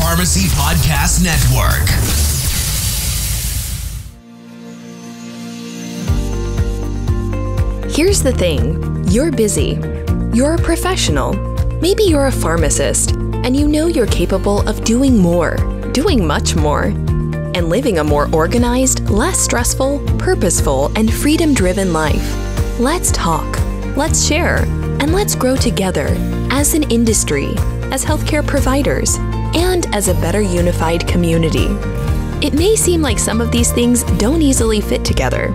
Pharmacy Podcast Network. Here's the thing. You're busy. You're a professional. Maybe you're a pharmacist, and you know you're capable of doing more, doing much more, and living a more organized, less stressful, purposeful, and freedom-driven life. Let's talk. Let's share. And let's grow together as an industry, as healthcare providers, and as a better unified community. It may seem like some of these things don't easily fit together.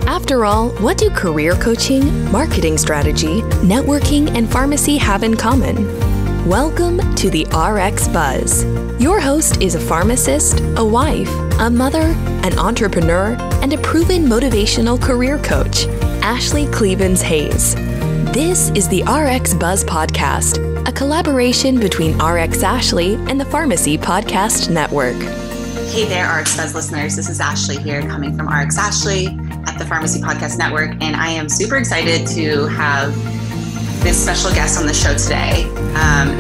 After all, what do career coaching, marketing strategy, networking, and pharmacy have in common? Welcome to the RX Buzz. Your host is a pharmacist, a wife, a mother, an entrepreneur, and a proven motivational career coach, Ashlee Kleven-Hayes. This is the RX Buzz Podcast, a collaboration between RX Ashlee and the Pharmacy Podcast Network. Hey there, RX Buzz listeners. This is Ashlee here, coming from RX Ashlee at the Pharmacy Podcast Network, and I am super excited to have this special guest on the show today.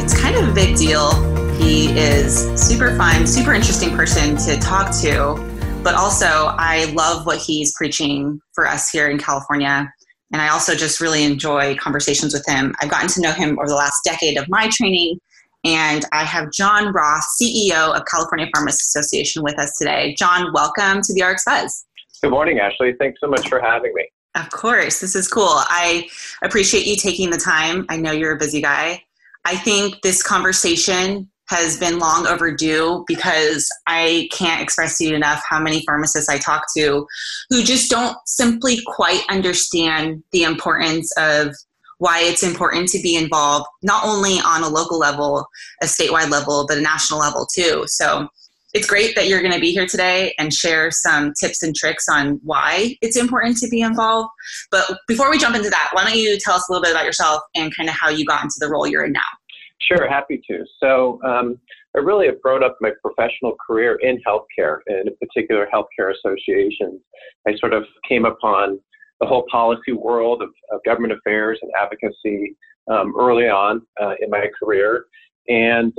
It's kind of a big deal. He is super fun, super interesting person to talk to, but also I love what he's preaching for us here in California. And I also just really enjoy conversations with him. I've gotten to know him over the last decade of my training. And I have Jon Roth, CEO of California Pharmacists Association, with us today. Jon, welcome to the RX Buzz. Good morning, Ashlee. Thanks so much for having me. Of course. This is cool. I appreciate you taking the time. I know you're a busy guy. I think this conversation has been long overdue because I can't express to you enough how many pharmacists I talk to who just don't simply quite understand the importance of why it's important to be involved, not only on a local level, a statewide level, but a national level too. So it's great that you're going to be here today and share some tips and tricks on why it's important to be involved. But before we jump into that, why don't you tell us a little bit about yourself and kind of how you got into the role you're in now? Sure, happy to. So I really have grown up my professional career in healthcare, and in particular healthcare associations. I sort of came upon the whole policy world of government affairs and advocacy early on in my career, and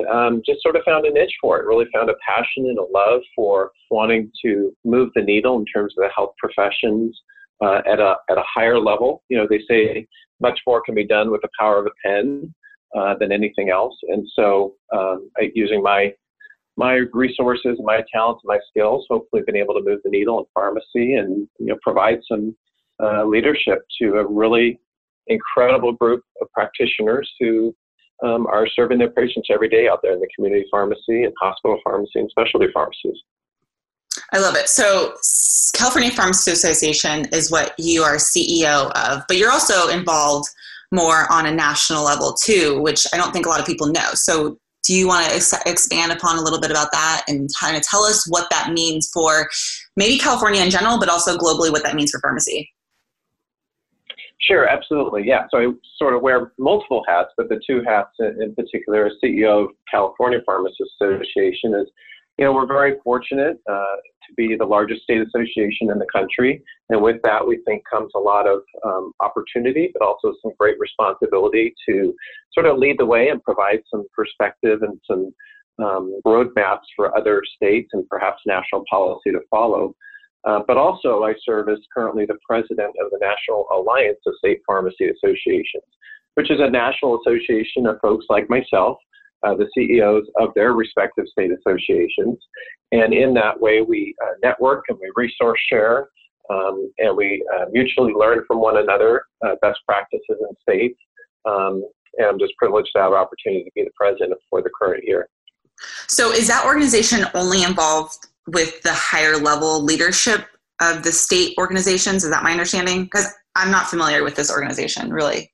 just sort of found a niche for it, really found a passion and a love for wanting to move the needle in terms of the health professions at a higher level. You know, they say much more can be done with the power of a pen than anything else. And so using my resources, my talents, my skills, hopefully been able to move the needle in pharmacy and, you know, provide some leadership to a really incredible group of practitioners who are serving their patients every day out there in the community pharmacy and hospital pharmacy and specialty pharmacies. I love it. So California Pharmacists Association is what you are CEO of, but you're also involved more on a national level too, which I don't think a lot of people know. So do you want to expand upon a little bit about that and kind of tell us what that means for maybe California in general, but also globally what that means for pharmacy? Sure, absolutely. Yeah. So I sort of wear multiple hats, but the two hats in particular as CEO of California Pharmacists Association is, you know, we're very fortunate to be the largest state association in the country. And with that, we think comes a lot of opportunity, but also some great responsibility to sort of lead the way and provide some perspective and some roadmaps for other states and perhaps national policy to follow. But also I serve as currently the president of the National Alliance of State Pharmacy Associations, which is a national association of folks like myself, the CEOs of their respective state associations. And in that way, we network and we resource share, and we mutually learn from one another, best practices in states. And I'm just privileged to have an opportunity to be the president for the current year. So is that organization only involved with the higher level leadership of the state organizations? Is that my understanding? Because I'm not familiar with this organization, really.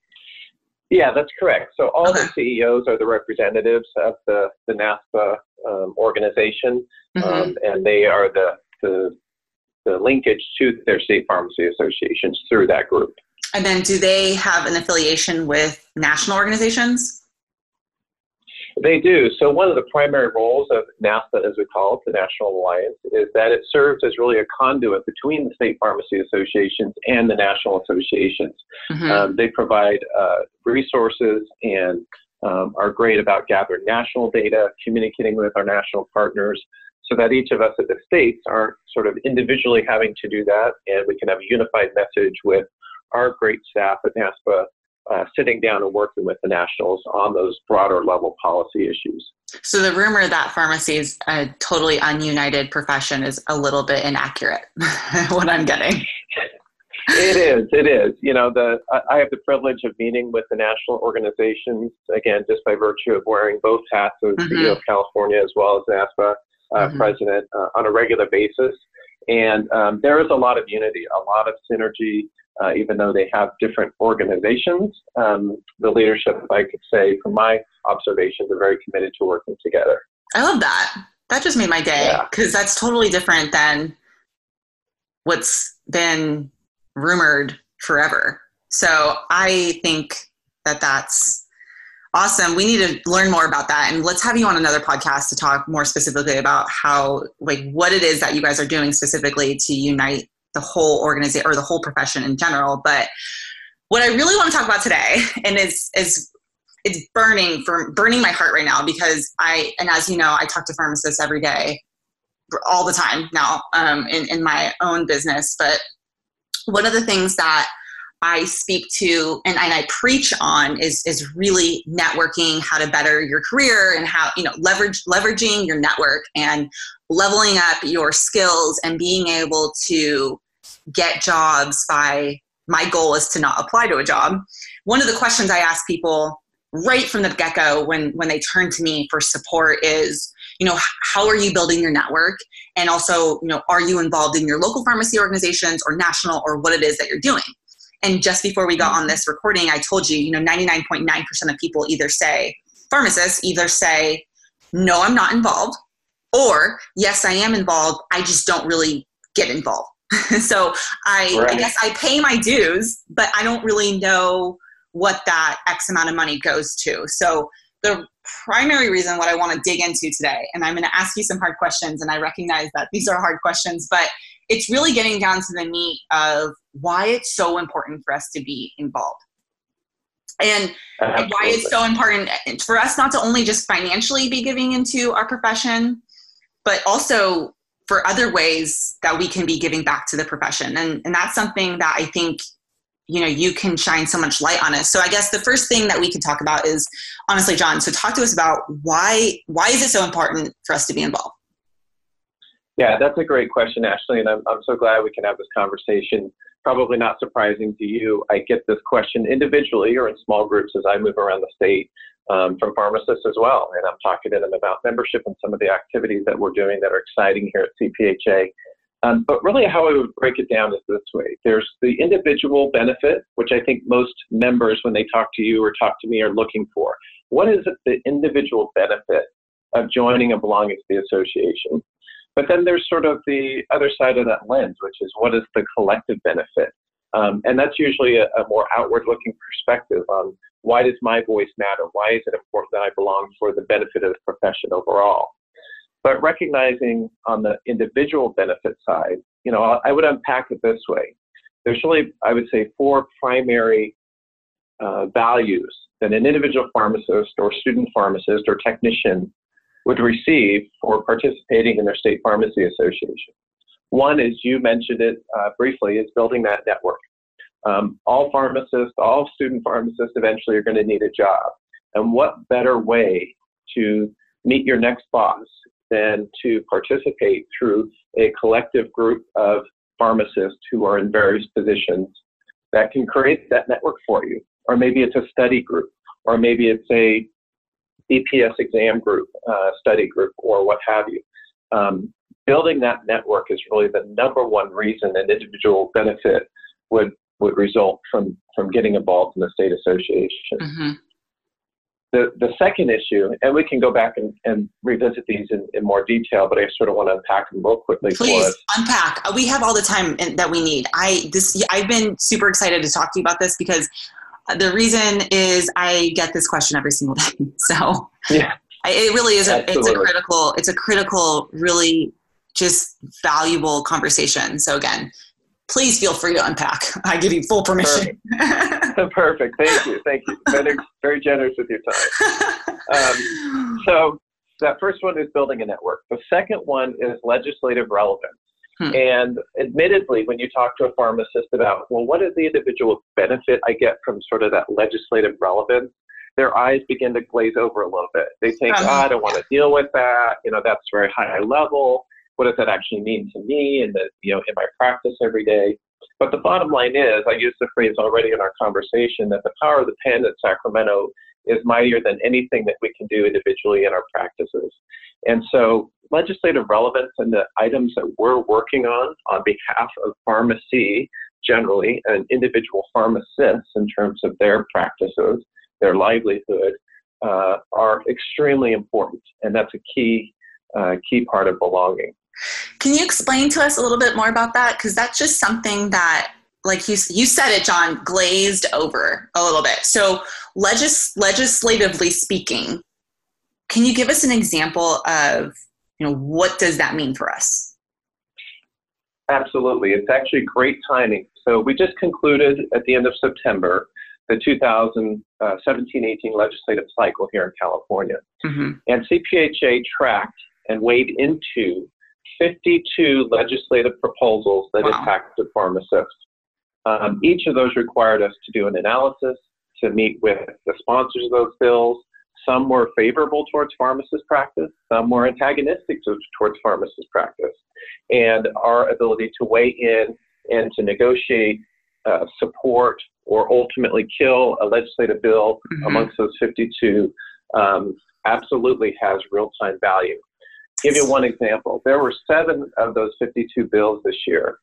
Yeah, that's correct. So all the CEOs are the representatives of the NASPA organization, and they are the linkage to their state pharmacy associations through that group. And then do they have an affiliation with national organizations? They do. So one of the primary roles of NASPA, as we call it, the National Alliance, is that it serves as really a conduit between the state pharmacy associations and the national associations. They provide resources and are great about gathering national data, communicating with our national partners, so that each of us at the states aren't sort of individually having to do that, and we can have a unified message with our great staff at NASPA sitting down and working with the nationals on those broader level policy issues. So the rumor that pharmacy is a totally ununited profession is a little bit inaccurate, what I'm getting. It is. You know, I have the privilege of meeting with the national organizations, again, just by virtue of wearing both hats as CEO of California as well as NASPA president on a regular basis. And there is a lot of unity, a lot of synergy, even though they have different organizations. The leadership, I could say, from my observations, are very committed to working together. I love that. That just made my day, because that's totally different than what's been rumored forever. So I think that that's awesome. We need to learn more about that. And let's have you on another podcast to talk more specifically about how, like, what it is that you guys are doing specifically to unite the whole organization or the whole profession in general. But what I really want to talk about today, and it's burning my heart right now, because and as you know, I talk to pharmacists every day, all the time now, in my own business. But one of the things that I speak to and I preach on is really networking, how to better your career, and how, you know, leveraging your network and leveling up your skills and being able to get jobs my goal is to not apply to a job. One of the questions I ask people right from the get-go when they turn to me for support is, you know, how are you building your network? And also, you know, are you involved in your local pharmacy organizations or national, or what it is that you're doing? And just before we got on this recording, I told you, you know, 99.9% of people pharmacists either say, no, I'm not involved, or yes, I am involved, I just don't really get involved. So I guess I pay my dues, but I don't really know what that X amount of money goes to. So the primary reason what I want to dig into today, and I'm going to ask you some hard questions, and I recognize that these are hard questions, but it's really getting down to the meat of why it's so important for us to be involved. And why it's so important for us not to only just financially be giving into our profession, but also for other ways that we can be giving back to the profession. And that's something that I think, you know, you can shine so much light on us. So I guess the first thing that we could talk about is, honestly, Jon, so talk to us about why is it so important for us to be involved? Yeah, that's a great question, Ashlee, and I'm so glad we can have this conversation. Probably not surprising to you, I get this question individually or in small groups as I move around the state from pharmacists as well. And I'm talking to them about membership and some of the activities that we're doing that are exciting here at CPHA. But really how I would break it down is this way. There's the individual benefit, which I think most members, when they talk to you or talk to me, are looking for. What is the individual benefit of joining and belonging to the association? But then there's sort of the other side of that lens, which is what is the collective benefit? And that's usually a more outward-looking perspective on why does my voice matter? Why is it important that I belong for the benefit of the profession overall? But recognizing on the individual benefit side, you know, I would unpack it this way. There's really, I would say, 4 primary values that an individual pharmacist or student pharmacist or technician would receive for participating in their state pharmacy association. One is, you mentioned it briefly, is building that network. All pharmacists, all student pharmacists eventually are going to need a job. And what better way to meet your next boss than to participate through a collective group of pharmacists who are in various positions that can create that network for you. Or maybe it's a study group, or maybe it's a EPS exam group, study group, or what have you. Building that network is really the number one reason an individual benefit would result from getting involved in the state association. Mm-hmm. The second issue, and we can go back and revisit these in more detail, but I sort of want to unpack them real quickly. Please unpack. We have all the time that we need. I've been super excited to talk to you about this because the reason is I get this question every single day. So yeah, it really is it's a critical, really just valuable conversation. So again, please feel free to unpack. I give you full permission. Perfect. Thank you. Very, very generous with your time. So that first one is building a network. The second one is legislative relevance. And admittedly, when you talk to a pharmacist about, well, what is the individual benefit I get from sort of that legislative relevance, their eyes begin to glaze over a little bit. They think, I don't want to deal with that. That's very high level. What does that actually mean to me in my practice every day? But the bottom line is, I used the phrase already in our conversation, that the power of the pen at Sacramento is mightier than anything that we can do individually in our practices. And so legislative relevance and the items that we're working on behalf of pharmacy generally and individual pharmacists in terms of their practices, their livelihood, are extremely important. And that's a key part of belonging. Can you explain to us a little bit more about that? Because that's just something that, like you said it, Jon, glazed over a little bit. So legislatively speaking, can you give us an example of, what does that mean for us? Absolutely. It's actually great timing. So we just concluded at the end of September the 2017-18 legislative cycle here in California. And CPHA tracked and weighed into 52 legislative proposals that impacted pharmacists. Each of those required us to do an analysis, to meet with the sponsors of those bills. Some were favorable towards pharmacist practice, some were antagonistic towards pharmacist practice. And our ability to weigh in and to negotiate, support, or ultimately kill a legislative bill amongst those 52 absolutely has real-time value. Give you one example. There were 7 of those 52 bills this year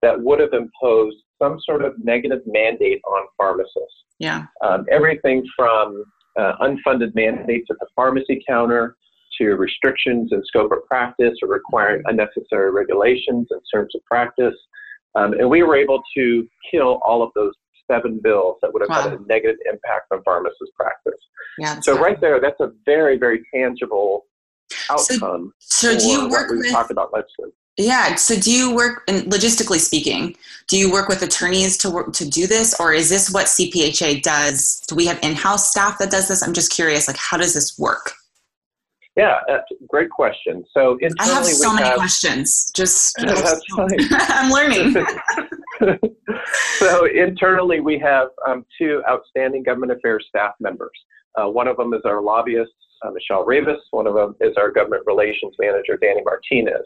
that would have imposed some sort of negative mandate on pharmacists. Yeah. Everything from unfunded mandates at the pharmacy counter to restrictions in scope of practice or requiring unnecessary regulations in terms of practice. And we were able to kill all of those 7 bills that would have had a negative impact on pharmacist practice. Yeah, so right there, that's a very, very tangible outcome. So do you work with, talked about legislative? Yeah. So do you work, and logistically speaking, do you work with attorneys to do this, or is this what CPHA does? Do we have in-house staff that does this? I'm just curious, how does this work? Yeah, great question. So I have so many questions. That's fine. I'm learning. So internally, we have 2 outstanding government affairs staff members. One of them is our lobbyist, Michelle Rivas. One of them is our government relations manager, Danny Martinez.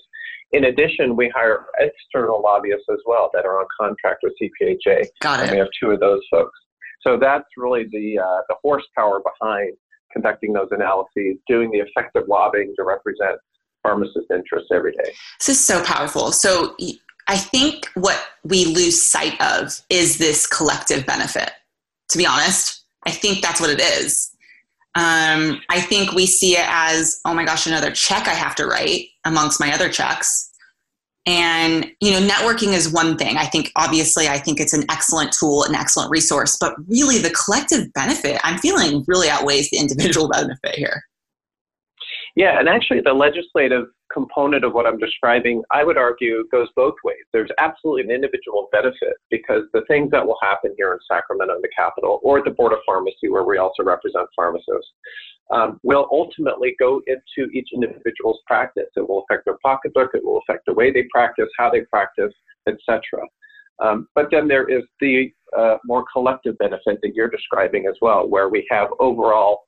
In addition, we hire external lobbyists as well that are on contract with CPHA. Got it. And we have 2 of those folks. So that's really the horsepower behind conducting those analyses, doing the effective lobbying to represent pharmacist interests every day. This is so powerful. So I think what we lose sight of is this collective benefit. To be honest, I think that's what it is. I think we see it as, oh my gosh, another check I have to write amongst my other checks. And, networking is one thing. I think it's an excellent tool, an excellent resource, but really the collective benefit I'm feeling really outweighs the individual benefit here. Yeah, and actually the legislative component of what I'm describing, I would argue, goes both ways. There's absolutely an individual benefit because the things that will happen here in Sacramento, in the Capitol, or at the Board of Pharmacy, where we also represent pharmacists, will ultimately go into each individual's practice. It will affect their pocketbook, it will affect the way they practice, how they practice, etc. But then there is the more collective benefit that you're describing as well, where we have overall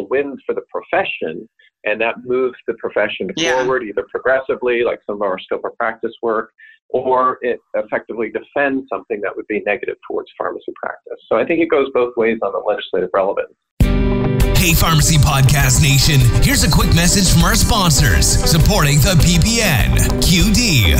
wins for the profession, and that moves the profession forward either progressively, like some of our scope of practice work, or it effectively defends something that would be negative towards pharmacy practice. So I think it goes both ways on the legislative relevance. Hey, Pharmacy Podcast Nation, here's a quick message from our sponsors supporting the PPN, QD.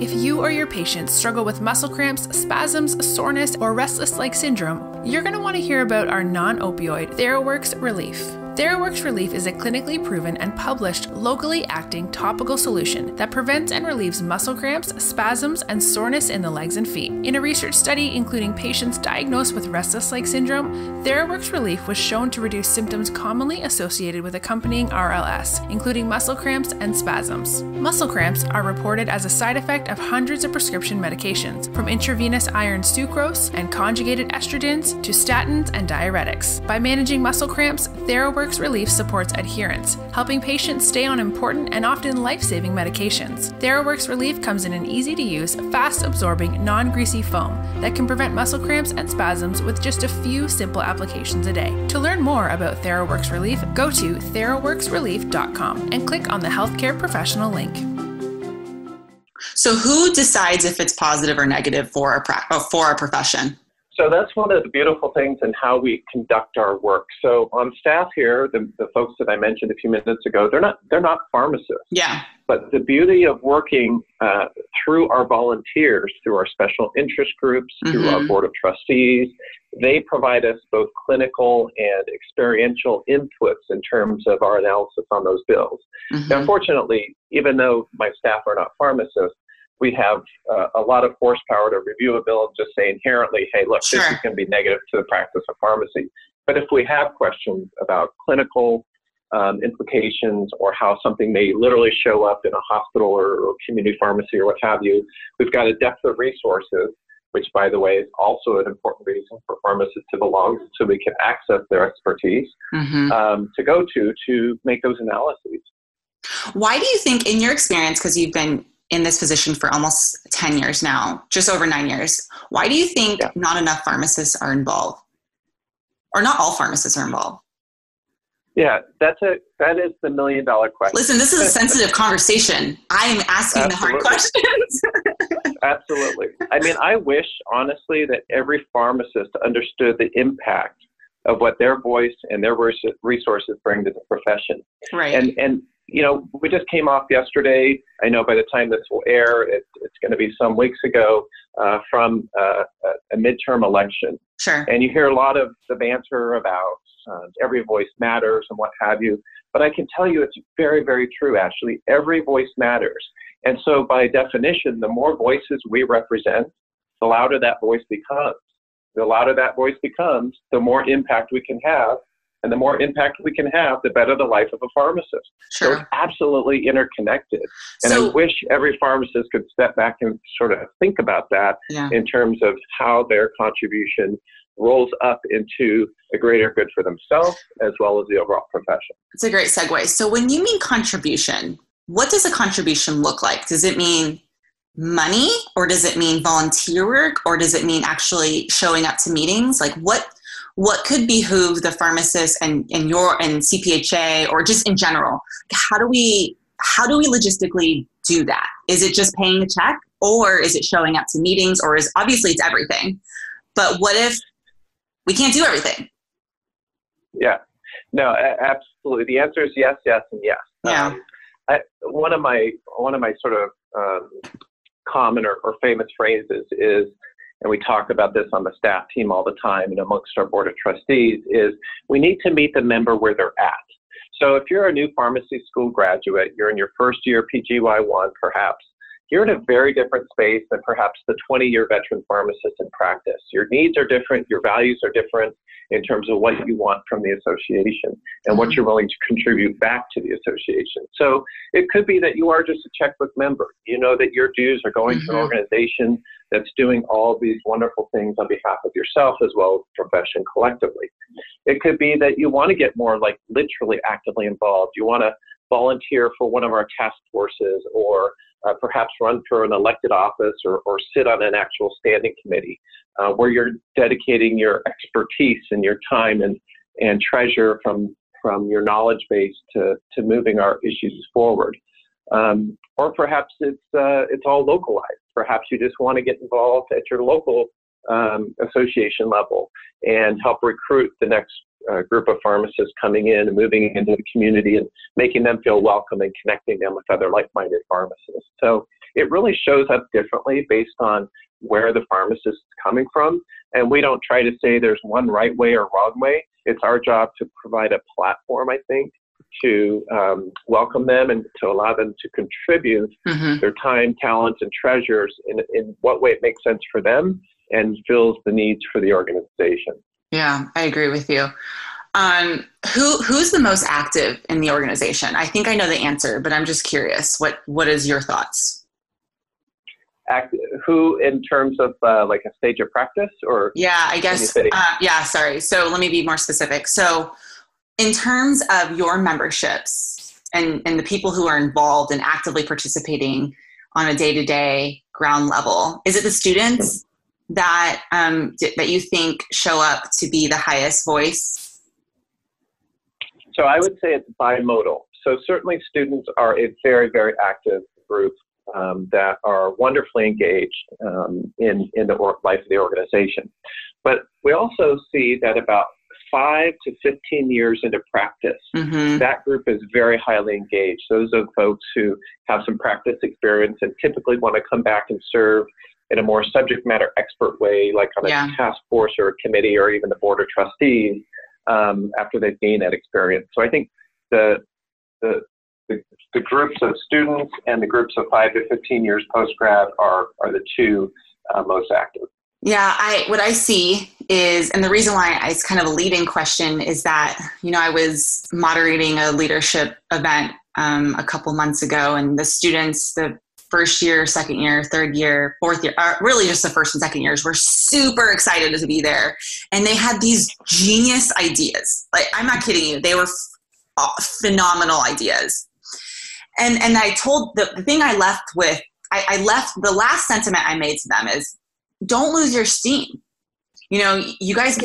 If you or your patients struggle with muscle cramps, spasms, soreness, or restless leg syndrome, you're going to want to hear about our non-opioid TheraWorks Relief. TheraWorks Relief is a clinically proven and published locally acting topical solution that prevents and relieves muscle cramps, spasms, and soreness in the legs and feet. In a research study including patients diagnosed with restless leg syndrome, TheraWorks Relief was shown to reduce symptoms commonly associated with accompanying RLS, including muscle cramps and spasms. Muscle cramps are reported as a side effect of hundreds of prescription medications, from intravenous iron sucrose and conjugated estrogens to statins and diuretics. By managing muscle cramps, TheraWorks Relief supports adherence, helping patients stay on important and often life-saving medications. TheraWorks Relief comes in an easy-to-use, fast-absorbing, non-greasy foam that can prevent muscle cramps and spasms with just a few simple applications a day. To learn more about TheraWorks Relief, go to theraworksrelief.com and click on the healthcare professional link. So who decides if it's positive or negative for a profession? So that's one of the beautiful things in how we conduct our work. So on staff here, the folks that I mentioned a few minutes ago, they're not pharmacists. Yeah. But the beauty of working through our volunteers, through our special interest groups, through our Board of Trustees, they provide us both clinical and experiential inputs in terms of our analysis on those bills. Now, unfortunately, even though my staff are not pharmacists, we have a lot of horsepower to review a bill and just say inherently, hey, look, this is going to be negative to the practice of pharmacy. But if we have questions about clinical implications or how something may literally show up in a hospital or community pharmacy or what have you, we've got a depth of resources, which, by the way, is also an important reason for pharmacists to belong, so we can access their expertise to go to make those analyses. Why do you think, in your experience, because you've been in this position for almost 10 years now, just over 9 years, why do you think not enough pharmacists are involved? Or not all pharmacists are involved? Yeah, that is the $1 million question. Listen, this is a sensitive conversation. I'm asking the hard questions. Absolutely. I mean, I wish, honestly, that every pharmacist understood the impact of what their voice and their resources bring to the profession. Right. And you know, we just came off yesterday. I know by the time this will air, it's going to be some weeks ago from a midterm election. Sure. And you hear a lot of the banter about every voice matters and what have you. But I can tell you it's very, very true, Ashlee. Every voice matters. And so by definition, the more voices we represent, the louder that voice becomes. The louder that voice becomes, the more impact we can have. And the more impact we can have, the better the life of a pharmacist. Sure. So it's absolutely interconnected. And I wish every pharmacist could step back and sort of think about that in terms of how their contribution rolls up into a greater good for themselves as well as the overall profession. It's a great segue. So when you mean contribution, what does a contribution look like? Does it mean money, or does it mean volunteer work, or does it mean actually showing up to meetings? Like what could behoove the pharmacist and CPHA, or just in general? How do we logistically do that? Is it just paying a check, or is it showing up to meetings, or is obviously it's everything? But what if we can't do everything? Yeah, no, absolutely. The answer is yes, yes, and yes. Yeah. One of my sort of common or famous phrases is, and we talk about this on the staff team all the time and amongst our Board of Trustees, is we need to meet the member where they're at. So if you're a new pharmacy school graduate, you're in your first year PGY1 perhaps, you're in a very different space than perhaps the 20-year veteran pharmacist in practice. Your needs are different, your values are different in terms of what you want from the association and what you're willing to contribute back to the association. So it could be that you are just a checkbook member. You know that your dues are going to an organization that's doing all these wonderful things on behalf of yourself as well as the profession collectively. It could be that you want to get more like literally actively involved. You want to volunteer for one of our task forces, or perhaps run for an elected office, or sit on an actual standing committee where you're dedicating your expertise and your time and treasure from your knowledge base to moving our issues forward. Or perhaps it's all localized. Perhaps you just want to get involved at your local association level and help recruit the next group of pharmacists coming in and moving into the community and making them feel welcome and connecting them with other like-minded pharmacists. So it really shows up differently based on where the pharmacist is coming from. And we don't try to say there's one right way or wrong way. it's our job to provide a platform, I think, to welcome them and to allow them to contribute their time, talents, and treasures in what way it makes sense for them and fills the needs for the organization. Yeah, I agree with you. Who's the most active in the organization? I think I know the answer, but I'm just curious. What is your thoughts? Who in terms of like a stage of practice, or? Yeah, I guess. Yeah, sorry. So let me be more specific. So in terms of your memberships and the people who are involved and actively participating on a day-to-day ground level, is it the students that that you think show up to be the highest voice? So I would say it's bimodal. So certainly students are a very, very active group that are wonderfully engaged in the life of the organization. But we also see that about 5 to 15 years into practice, that group is very highly engaged. Those are folks who have some practice experience and typically want to come back and serve in a more subject matter expert way, like on a task force or a committee or even the Board of Trustees after they've gained that experience. So I think the groups of students and the groups of 5 to 15 years post-grad are the two most active. Yeah, what I see is, and the reason why it's kind of a leading question is that, I was moderating a leadership event a couple months ago, and the students, the first year, second year, third year, fourth year, really just the first and second years, were super excited to be there. And they had these genius ideas. Like, I'm not kidding you. They were phenomenal ideas. And I told, the thing I left with, I left, the last sentiment I made to them is, don't lose your steam. You guys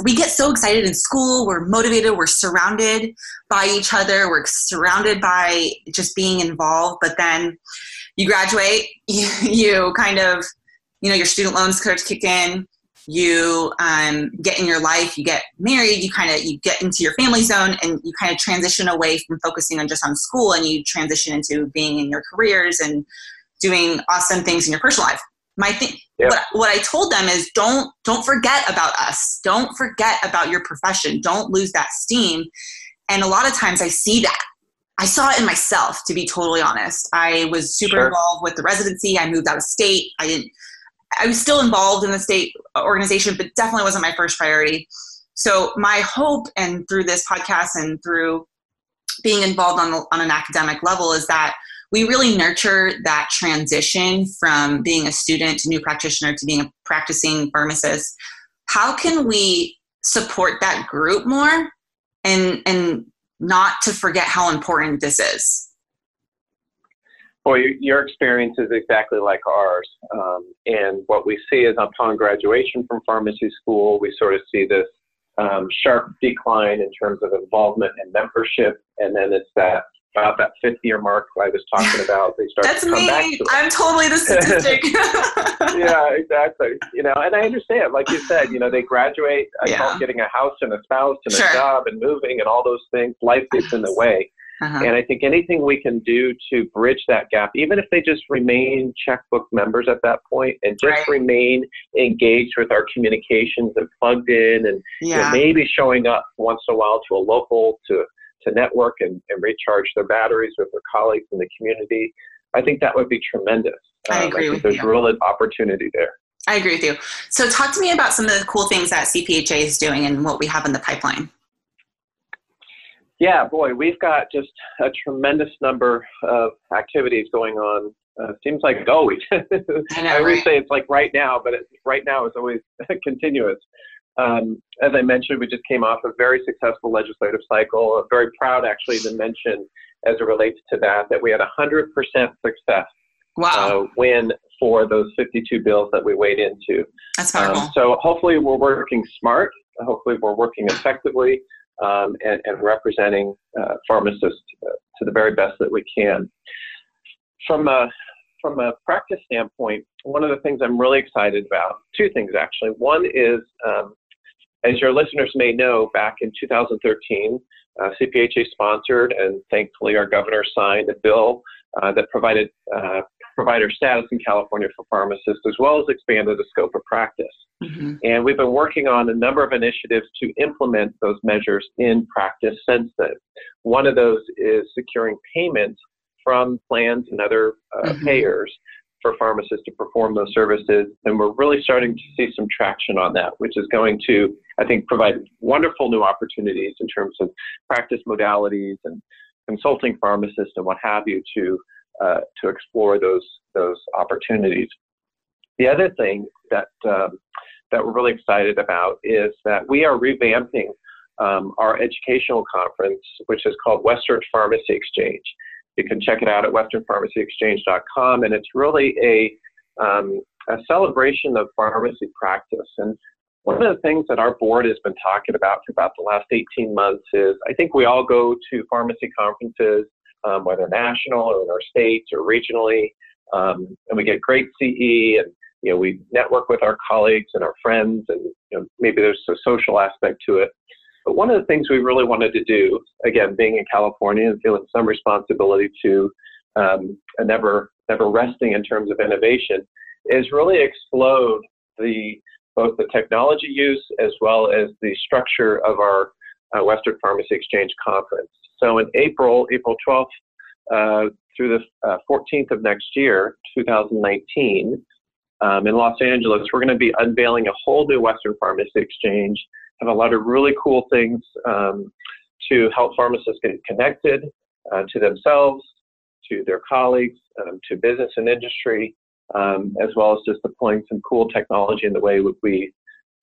we get so excited in school. We're motivated. We're surrounded by each other. We're surrounded by just being involved. But then you graduate, you kind of, your student loans kick in. You get in your life, you get married, you get into your family zone, and you kind of transition away from focusing on just on school, and you transition into being in your careers and doing awesome things in your personal life. What I told them is don't forget about us. Don't forget about your profession. Don't lose that steam. And a lot of times I see that. I saw it in myself, to be totally honest. I was super involved with the residency. I moved out of state. I was still involved in the state organization, but definitely wasn't my first priority. So my hope, and through this podcast and through being involved on an academic level, is that we really nurture that transition from being a student to new practitioner to being a practicing pharmacist. How can we support that group more and not to forget how important this is? Well, your experience is exactly like ours. And what we see is upon graduation from pharmacy school, we sort of see this sharp decline in terms of involvement and membership. And then it's about that 5th-year mark I was talking about. They start to come back to it. I'm totally the statistic. Yeah, exactly. And I understand, like you said, they graduate, getting a house and a spouse and a job and moving and all those things. Life gets in the way. And I think anything we can do to bridge that gap, even if they just remain checkbook members at that point and just remain engaged with our communications and plugged in and maybe showing up once in a while to a local to network and recharge their batteries with their colleagues in the community, I think that would be tremendous. I agree with you. There's real opportunity there. I agree with you. So talk to me about some of the cool things that CPHA is doing and what we have in the pipeline. Yeah, boy, we've got just a tremendous number of activities going on. Seems like always. I always say it's like right now, but right now is always continuous. As I mentioned, we just came off a very successful legislative cycle. I'm very proud, actually, to mention, as it relates to that we had 100% success win for those 52 bills that we weighed into. That's powerful. So hopefully we're working smart. Hopefully we're working effectively and representing pharmacists to the very best that we can. From a practice standpoint, one of the things I'm really excited about, two things actually. One is, as your listeners may know, back in 2013, CPHA sponsored and thankfully our governor signed a bill that provided provider status in California for pharmacists, as well as expanded the scope of practice. And we've been working on a number of initiatives to implement those measures in practice since then. One of those is securing payment from plans and other payers for pharmacists to perform those services. And we're really starting to see some traction on that, which is going to, I think, provide wonderful new opportunities in terms of practice modalities and consulting pharmacists and what have you to explore those opportunities. The other thing that we're really excited about is that we are revamping our educational conference, which is called Western Pharmacy Exchange. You can check it out at westernpharmacyexchange.com, and it's really a celebration of pharmacy practice. And one of the things that our board has been talking about for about the last 18 months is, I think we all go to pharmacy conferences, whether national or in our states or regionally, and we get great CE, and we network with our colleagues and our friends, and maybe there's a social aspect to it. But one of the things we really wanted to do, again, being in California and feeling some responsibility to never resting in terms of innovation, is really explode both the technology use as well as the structure of our Western Pharmacy Exchange Conference. So in April 12th through the 14th of next year, 2019, in Los Angeles, we're going to be unveiling a whole new Western Pharmacy Exchange, have a lot of really cool things to help pharmacists get connected to themselves, to their colleagues, to business and industry, as well as just deploying some cool technology in the way we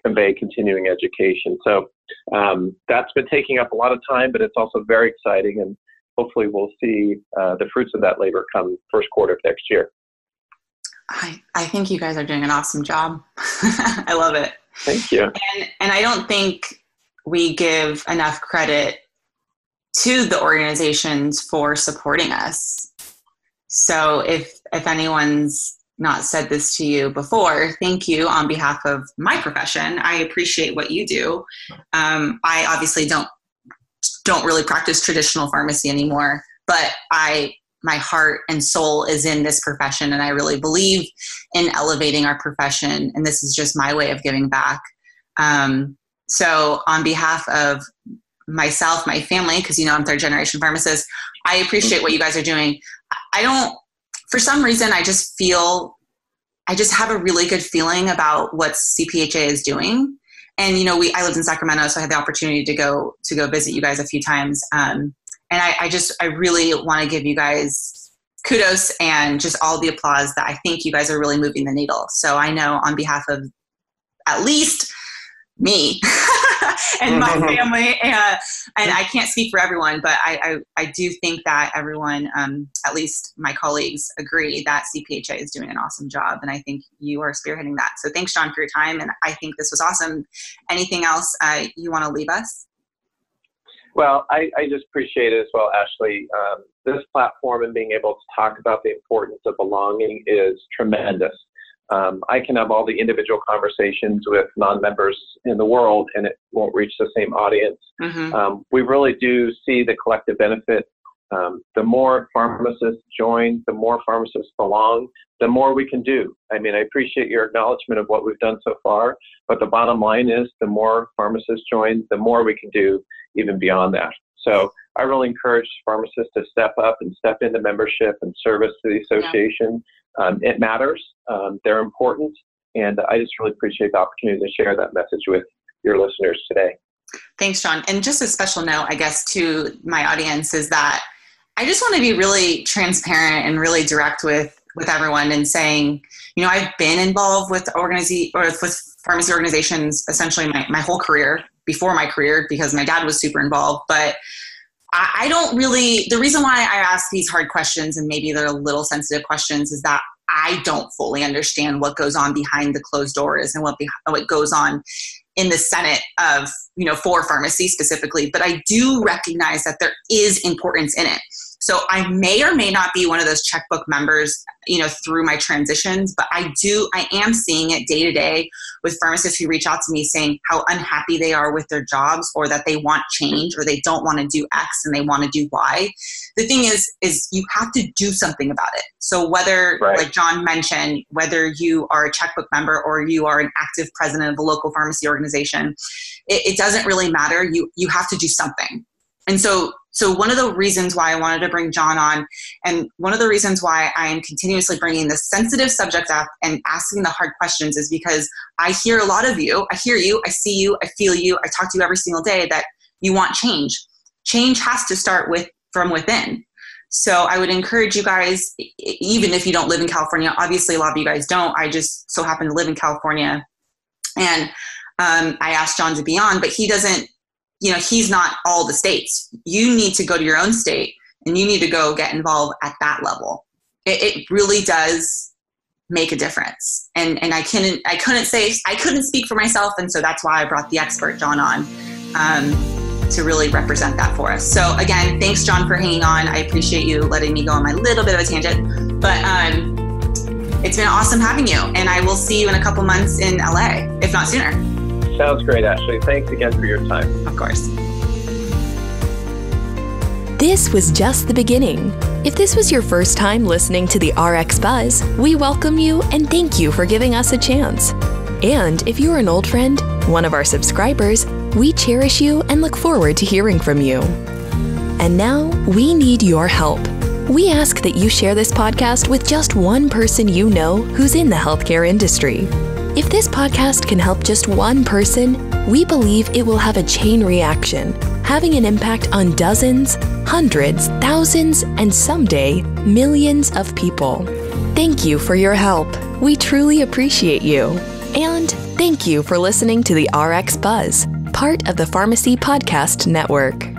convey continuing education. So that's been taking up a lot of time, but it's also very exciting, and hopefully we'll see the fruits of that labor come first quarter of next year. I think you guys are doing an awesome job. I love it. Thank you. And I don't think we give enough credit to the organizations for supporting us. So if anyone's not said this to you before, thank you on behalf of my profession. I appreciate what you do. I obviously don't really practice traditional pharmacy anymore, but my heart and soul is in this profession, and I really believe in elevating our profession, and this is just my way of giving back. So on behalf of myself, my family, because I'm third generation pharmacist, I appreciate what you guys are doing. For some reason, I just have a really good feeling about what CPHA is doing. And, I lived in Sacramento, so I had the opportunity to go visit you guys a few times. And I really want to give you guys kudos and just all the applause that I think you guys are really moving the needle. So I know on behalf of at least me and my family, and I can't speak for everyone, but I do think that everyone, at least my colleagues, agree that CPHA is doing an awesome job. And I think you are spearheading that. So thanks, Jon, for your time. And I think this was awesome. Anything else you want to leave us? Well, I just appreciate it as well, Ashlee. This platform and being able to talk about the importance of belonging is tremendous. I can have all the individual conversations with non-members in the world, and it won't reach the same audience. We really do see the collective benefit. The more pharmacists join, the more pharmacists belong, the more we can do. I appreciate your acknowledgement of what we've done so far, but the bottom line is the more pharmacists join, the more we can do even beyond that. So I really encourage pharmacists to step up and step into membership and service to the association. It matters. They're important. And I just really appreciate the opportunity to share that message with your listeners today. Thanks, Jon. And just a special note, I guess, to my audience is that I just want to be really transparent and really direct with everyone and saying, I've been involved with with pharmacy organizations essentially my whole career, before my career, because my dad was super involved. But I don't really, the reason why I ask these hard questions, and maybe they're a little sensitive questions, is that I don't fully understand what goes on behind the closed doors and what goes on in the Senate of, for pharmacy specifically. But I do recognize that there is importance in it. So I may or may not be one of those checkbook members, through my transitions, but I am seeing it day to day with pharmacists who reach out to me saying how unhappy they are with their jobs, or that they want change, or they don't want to do X and they want to do Y. The thing is you have to do something about it. So whether, like Jon mentioned, whether you are a checkbook member or you are an active president of a local pharmacy organization, it doesn't really matter. You have to do something. And so one of the reasons why I wanted to bring Jon on, and one of the reasons why I am continuously bringing this sensitive subject up and asking the hard questions, is because I hear a lot of you, I hear you, I see you, I feel you, I talk to you every single day, that you want change. Change has to start from within. So I would encourage you guys, even if you don't live in California, obviously a lot of you guys don't, I just so happen to live in California, and I asked Jon to be on, but he doesn't, he's not all the states. You need to go to your own state and you need to go get involved at that level. It really does make a difference. And I couldn't speak for myself. And so that's why I brought the expert Jon on to really represent that for us. So again, thanks Jon for hanging on. I appreciate you letting me go on my little bit of a tangent, but it's been awesome having you, and I will see you in a couple months in LA, if not sooner. Sounds great, Ashlee. Thanks again for your time. Of course. This was just the beginning. If this was your first time listening to the RX Buzz, we welcome you and thank you for giving us a chance. And if you're an old friend, one of our subscribers, we cherish you and look forward to hearing from you. And now, we need your help. We ask that you share this podcast with just one person you know who's in the healthcare industry. If this podcast can help just one person, we believe it will have a chain reaction, having an impact on dozens, hundreds, thousands, and someday, millions of people. Thank you for your help. We truly appreciate you. And thank you for listening to the RX Buzz, part of the Pharmacy Podcast Network.